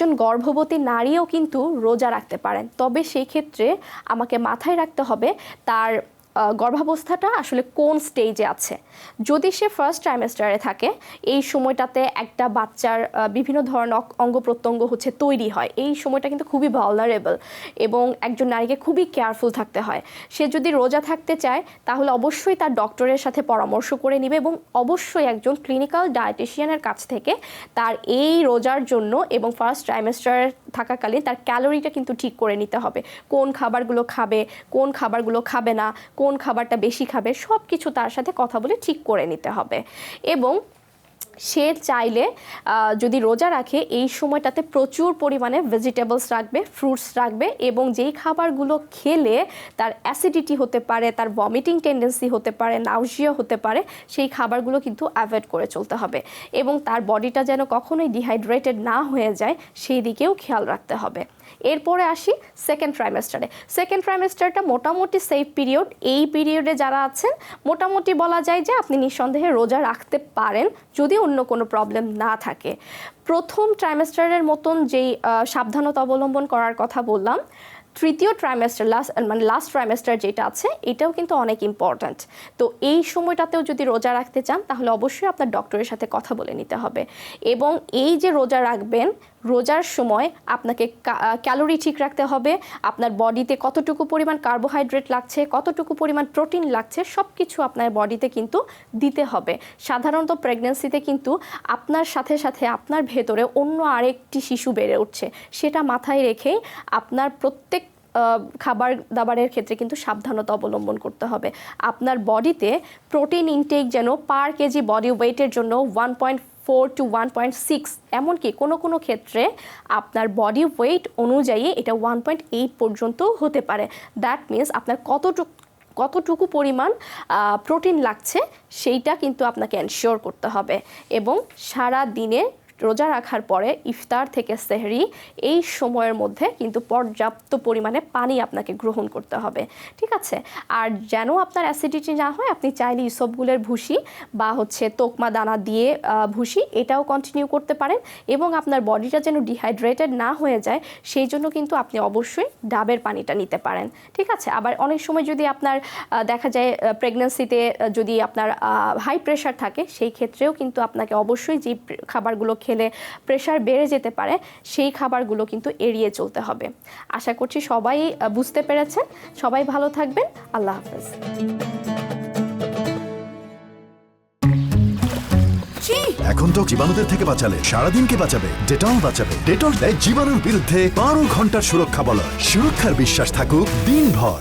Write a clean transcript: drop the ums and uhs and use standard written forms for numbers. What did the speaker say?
একজন গর্ভবতী নারীও কিন্তু রোজা রাখতে পারেন, তবে সেই ক্ষেত্রে আমাকে মাথায় রাখতে হবে তার গর্ভাবস্থাটা আসলে কোন স্টেজে আছে। যদি সে ফার্স্ট ট্রাইমেস্টারে থাকে, এই সময়টাতে একটা বাচ্চার বিভিন্ন ধরনের অঙ্গ প্রত্যঙ্গ হচ্ছে তৈরি হয়, এই সময়টা কিন্তু খুবই ভালনারেবল এবং একজন নারীকে খুবই কেয়ারফুল থাকতে হয়। সে যদি রোজা থাকতে চায় তাহলে অবশ্যই তার ডক্টরের সাথে পরামর্শ করে নেবে এবং অবশ্যই একজন ক্লিনিক্যাল ডায়েটিশিয়ানের কাছ থেকে তার এই রোজার জন্য এবং ফার্স্ট ট্রাইমেস্টারে থাকাকালীন তার ক্যালোরিটা কিন্তু ঠিক করে নিতে হবে। কোন খাবারগুলো খাবে, কোন খাবারগুলো খাবে না, কোন খাবারটা বেশি খাবে, সব কিছু তার সাথে কথা বলে ঠিক করে নিতে হবে। এবং সে চাইলে যদি রোজা রাখে এই সময়টাতে প্রচুর পরিমাণে ভেজিটেবলস রাখবে, ফ্রুটস রাখবে এবং যেই খাবারগুলো খেলে তার অ্যাসিডিটি হতে পারে, তার ভমিটিং টেন্ডেন্সি হতে পারে, নাউজিয়া হতে পারে, সেই খাবারগুলো কিন্তু অ্যাভয়েড করে চলতে হবে এবং তার বডিটা যেন কখনোই ডিহাইড্রেটেড না হয়ে যায় সেই দিকেও খেয়াল রাখতে হবে। এরপরে আসি সেকেন্ড ট্রাইমেস্টারে। সেকেন্ড ট্রাইমেস্টারটা মোটামুটি সেফ পিরিয়ড। এই পিরিয়ডে যারা আছেন মোটামুটি বলা যায় যে আপনি নিঃসন্দেহে রোজা রাখতে পারেন যদি অন্য কোনো প্রবলেম না থাকে। প্রথম ট্রাইমেস্টারের মতন যেই সাবধানতা অবলম্বন করার কথা বললাম, তৃতীয় ট্রাইমেস্টার লাস্ট ট্রাইমেস্টার যেটা আছে এটাও কিন্তু অনেক ইম্পর্ট্যান্ট। তো এই সময়টাতেও যদি রোজা রাখতে চান তাহলে অবশ্যই আপনার ডক্টরের সাথে কথা বলে নিতে হবে। এবং এই যে রোজা রাখবেন, রোজার সময় আপনাকে ক্যালোরি ঠিক রাখতে হবে, আপনার বডিতে কতটুকু পরিমাণ কার্বোহাইড্রেট লাগছে, কতটুকু পরিমাণ প্রোটিন লাগছে, সব কিছু আপনার বডিতে কিন্তু দিতে হবে। সাধারণত প্রেগন্যান্সিতে কিন্তু আপনার সাথে সাথে আপনার ভেতরে অন্য আরেকটি শিশু বেড়ে উঠছে, সেটা মাথায় রেখেই আপনার প্রত্যেক খাবার দাবারের ক্ষেত্রে কিন্তু সাবধানতা অবলম্বন করতে হবে। আপনার বডিতে প্রোটিন ইনটেক যেন পার কেজি বডি ওয়েটের জন্য 1.4 to 1.6, এমনকি কোনো কোনো ক্ষেত্রে আপনার বডি ওয়েট অনুযায়ী এটা 1.8 পর্যন্ত হতে পারে। দ্যাট মিনস আপনার কতটুকু পরিমাণ প্রোটিন লাগছে সেইটা কিন্তু আপনাকে এনশিওর করতে হবে। এবং সারা দিনে রোজা রাখার পরে ইফতার থেকে সেহরি এই সময়ের মধ্যে কিন্তু পর্যাপ্ত পরিমাণে পানি আপনাকে গ্রহণ করতে হবে, ঠিক আছে? আর যেন আপনার অ্যাসিডিটি না হয়, আপনি চাইলে ইসবগুলের ভুসি বা হচ্ছে তোকমা দানা দিয়ে ভুসি এটাও কন্টিনিউ করতে পারেন। এবং আপনার বডিটা যেন ডিহাইড্রেটেড না হয়ে যায় সেই জন্য কিন্তু আপনি অবশ্যই ডাবের পানিটা নিতে পারেন, ঠিক আছে? আবার অনেক সময় যদি আপনার দেখা যায় প্রেগন্যান্সিতে যদি আপনার হাই প্রেশার থাকে, সেই ক্ষেত্রেও কিন্তু আপনাকে অবশ্যই যে খাবারগুলো খেলে প্রেশার বেড়ে যেতে পারে সেই খাবারগুলো কিন্তু এড়িয়ে চলতে হবে। আশা করছি সবাই বুঝতে পেরেছেন। সবাই ভালো থাকবেন। আল্লাহ হাফেজ। এখন তো জীবাণুদের থেকে বাঁচালে সারাদিনকে বাঁচাবে ডেটল বাঁচাবে। ডেটল দেয় জীবাণুর বিরুদ্ধে 12 ঘন্টার সুরক্ষা বলয়। সুরক্ষার বিশ্বাস থাকুক দিনভর।